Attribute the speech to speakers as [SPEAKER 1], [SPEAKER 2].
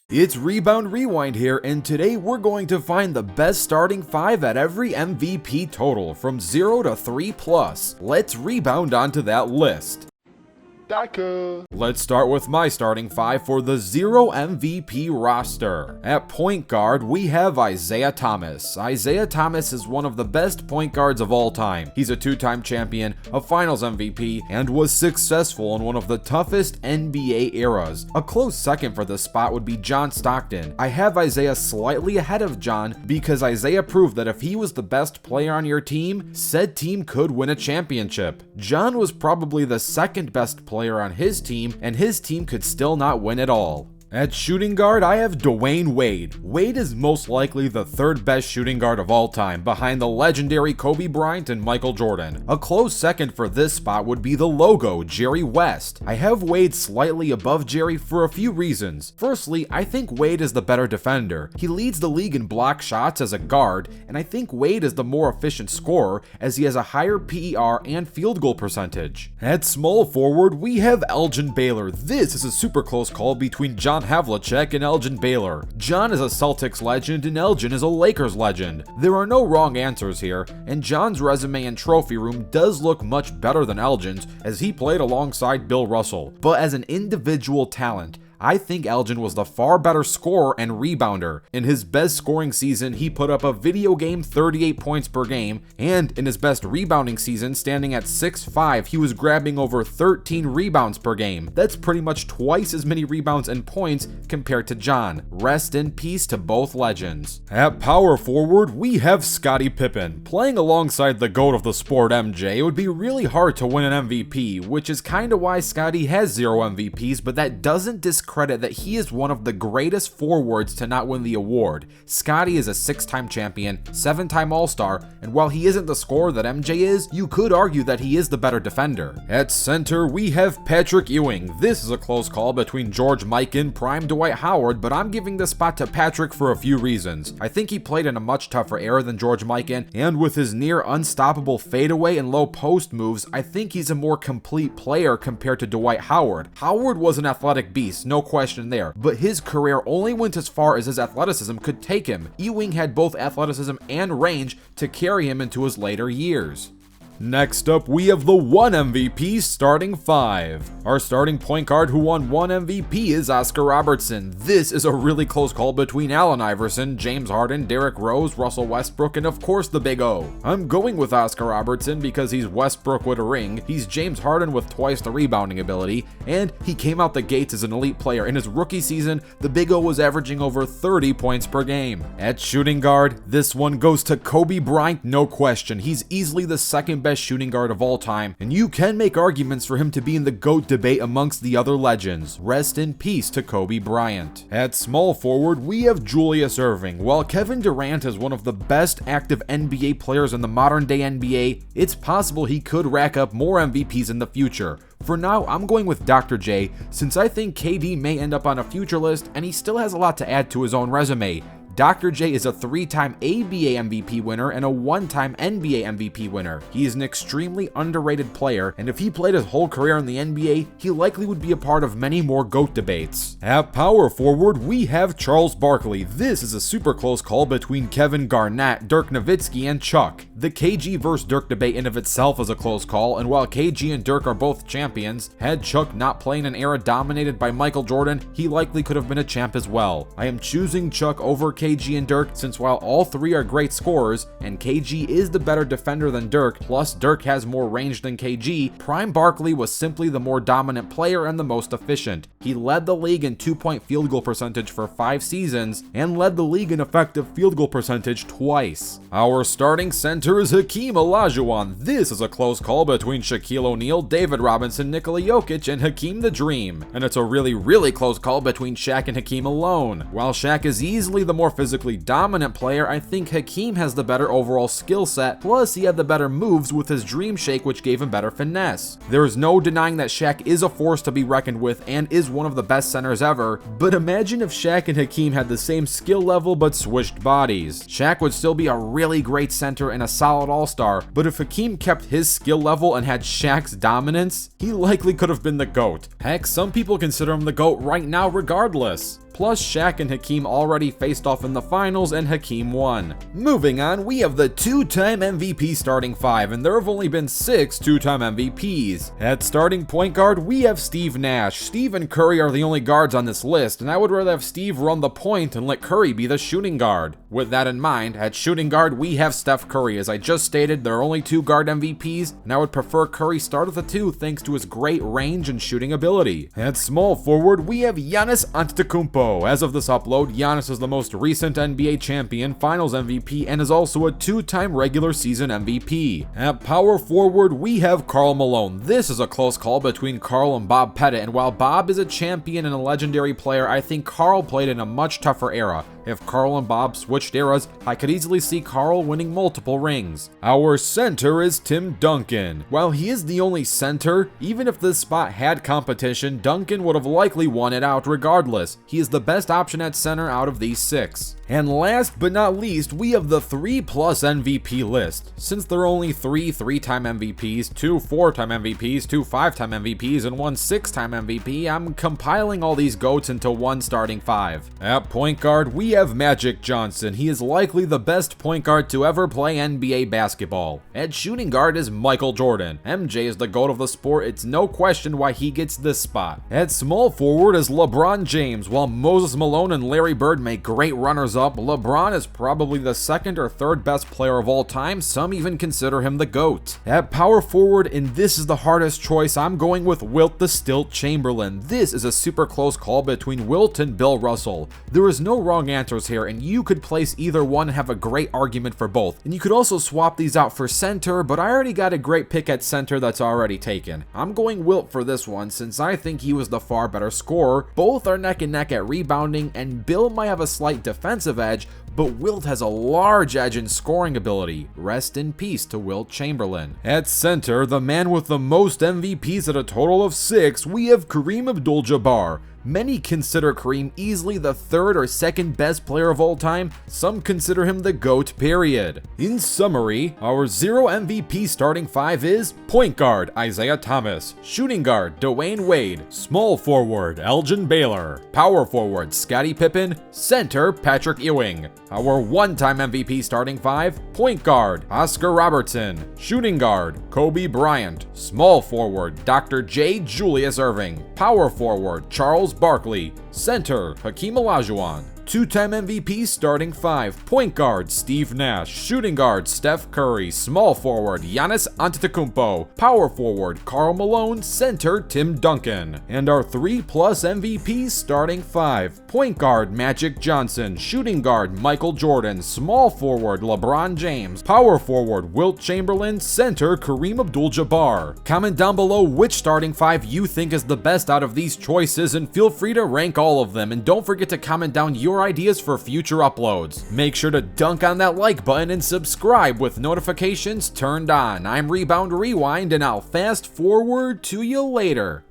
[SPEAKER 1] It's Rebound Rewind here, and today we're going to find the best starting 5 at every MVP total from 0 to 3+. Let's rebound onto that list. Let's start with my starting 5 for the 0 MVP roster. At point guard, we have Isaiah Thomas. Isaiah Thomas is one of the best point guards of all time. He's a 2-time champion, a finals MVP, and was successful in one of the toughest NBA eras. A close second for this spot would be John Stockton. I have Isaiah slightly ahead of John because Isaiah proved that if he was the best player on your team, said team could win a championship. John was probably the second best player on his team, and his team could still not win at all. At shooting guard, I have Dwayne Wade. Wade is most likely the third best shooting guard of all time, behind the legendary Kobe Bryant and Michael Jordan. A close second for this spot would be the logo, Jerry West. I have Wade slightly above Jerry for a few reasons. Firstly, I think Wade is the better defender. He leads the league in block shots as a guard, and I think Wade is the more efficient scorer as he has a higher PER and field goal percentage. At small forward, we have Elgin Baylor. This is a super close call between John Havlicek and Elgin Baylor. John is a Celtics legend and Elgin is a Lakers legend. There are no wrong answers here, and John's resume and trophy room does look much better than Elgin's as he played alongside Bill Russell. But as an individual talent, I think Elgin was the far better scorer and rebounder. In his best scoring season, he put up a video game 38 points per game, and in his best rebounding season, standing at 6'5", he was grabbing over 13 rebounds per game. That's pretty much twice as many rebounds and points compared to John. Rest in peace to both legends. At power forward, we have Scottie Pippen. Playing alongside the GOAT of the sport, MJ, it would be really hard to win an MVP, which is kinda why Scottie has 0 MVPs, but that doesn't discredit that he is one of the greatest forwards to not win the award. Scottie is a 6-time champion, 7-time All-Star, and while he isn't the scorer that MJ is, you could argue that he is the better defender. At center, we have Patrick Ewing. This is a close call between George Mikan and prime Dwight Howard, but I'm giving this spot to Patrick for a few reasons. I think he played in a much tougher era than George Mikan, and with his near unstoppable fadeaway and low post moves, I think he's a more complete player compared to Dwight Howard. Howard was an athletic beast, no question there, but his career only went as far as his athleticism could take him. Ewing had both athleticism and range to carry him into his later years. Next up, we have the 1 MVP starting 5. Our starting point guard who won 1 MVP is Oscar Robertson. This is a really close call between Allen Iverson, James Harden, Derrick Rose, Russell Westbrook, and of course the Big O. I'm going with Oscar Robertson because he's Westbrook with a ring, he's James Harden with twice the rebounding ability, and he came out the gates as an elite player. In his rookie season, the Big O was averaging over 30 points per game. At shooting guard, this one goes to Kobe Bryant, no question. He's easily the second best shooting guard of all time, and you can make arguments for him to be in the GOAT debate amongst the other legends. Rest in peace to Kobe Bryant. At small forward, we have Julius Erving. While Kevin Durant is one of the best active NBA players in the modern day NBA, it's possible he could rack up more MVPs in the future. For now, I'm going with Dr. J, since I think KD may end up on a future list and he still has a lot to add to his own resume. Dr. J is a 3-time ABA MVP winner and a 1-time NBA MVP winner. He is an extremely underrated player, and if he played his whole career in the NBA, he likely would be a part of many more GOAT debates. At power forward, we have Charles Barkley. This is a super close call between Kevin Garnett, Dirk Nowitzki, and Chuck. The KG vs. Dirk debate in of itself is a close call, and while KG and Dirk are both champions, had Chuck not played in an era dominated by Michael Jordan, he likely could have been a champ as well. I am choosing Chuck over KG and Dirk since while all three are great scorers, and KG is the better defender than Dirk, plus Dirk has more range than KG, prime Barkley was simply the more dominant player and the most efficient. He led the league in 2-point field goal percentage for 5 seasons, and led the league in effective field goal percentage twice. Our starting center is Hakeem Olajuwon. This is a close call between Shaquille O'Neal, David Robinson, Nikola Jokic, and Hakeem the Dream. And it's a really close call between Shaq and Hakeem alone. While Shaq is easily the more physically dominant player, I think Hakeem has the better overall skill set, plus he had the better moves with his dream shake, which gave him better finesse. There is no denying that Shaq is a force to be reckoned with and is one of the best centers ever, but imagine if Shaq and Hakeem had the same skill level but switched bodies. Shaq would still be a really great center and a solid all-star, but if Hakeem kept his skill level and had Shaq's dominance, he likely could have been the GOAT. Heck, some people consider him the GOAT right now regardless. Plus, Shaq and Hakeem already faced off in the finals and Hakeem won. Moving on, we have the two-time MVP starting five, and there have only been 6 two-time MVPs. At starting point guard, we have Steve Nash. Steve and Curry are the only guards on this list, and I would rather have Steve run the point and let Curry be the shooting guard. With that in mind, at shooting guard, we have Steph Curry. As I just stated, there are only 2 guard MVPs, and I would prefer Curry start at the 2 thanks to his great range and shooting ability. At small forward, we have Giannis Antetokounmpo. As of this upload, Giannis is the most recent NBA champion, Finals MVP, and is also a 2-time regular season MVP. At power forward, we have Karl Malone. This is a close call between Karl and Bob Pettit, and while Bob is a champion and a legendary player, I think Karl played in a much tougher era. If Karl and Bob switched eras, I could easily see Karl winning multiple rings. Our center is Tim Duncan. While he is the only center, even if this spot had competition, Duncan would have likely won it out regardless. He is the best option at center out of these 6. And last but not least, we have the 3+ MVP list. Since there are only 3 3-time MVPs, 2 4-time MVPs, 2 5-time MVPs, and 1 6-time MVP, I'm compiling all these GOATs into one starting 5. At point guard, we have Magic Johnson. He is likely the best point guard to ever play NBA basketball. At shooting guard is Michael Jordan. MJ is the GOAT of the sport. It's no question why he gets this spot. At small forward is LeBron James. While Moses Malone and Larry Bird make great runners-up, LeBron is probably the 2nd or 3rd best player of all time. Some even consider him the GOAT. At power forward, and this is the hardest choice, I'm going with Wilt the Stilt Chamberlain. This is a super close call between Wilt and Bill Russell. There is no wrong answers here, and you could place either one and have a great argument for both. And you could also swap these out for center, but I already got a great pick at center that's already taken. I'm going Wilt for this one since I think he was the far better scorer. Both are neck and neck at rebounding, and Bill might have a slight defensive edge, but Wilt has a large edge in scoring ability. Rest in peace to Wilt Chamberlain. At center, the man with the most MVPs at a total of 6, we have Kareem Abdul-Jabbar. Many consider Kareem easily the 3rd or 2nd best player of all time. Some consider him the GOAT, period. In summary, our 0 MVP starting 5 is point guard, Isaiah Thomas; shooting guard, Dwayne Wade; small forward, Elgin Baylor; power forward, Scottie Pippen; center, Patrick Ewing. Our one-time MVP starting 5, point guard, Oscar Robertson; shooting guard, Kobe Bryant; small forward, Dr. J. Julius Erving; power forward, Charles Barkley; center, Hakeem Olajuwon. Two-time MVP starting 5, point guard Steve Nash; shooting guard Steph Curry; small forward Giannis Antetokounmpo; power forward Karl Malone; center Tim Duncan. And our 3+ MVPs starting 5, point guard Magic Johnson; shooting guard Michael Jordan; small forward LeBron James; power forward Wilt Chamberlain; center Kareem Abdul-Jabbar. Comment down below which starting 5 you think is the best out of these choices, and feel free to rank all of them, and don't forget to comment down your ideas for future uploads. Make sure to dunk on that like button and subscribe with notifications turned on. I'm Rebound Rewind, and I'll fast forward to you later.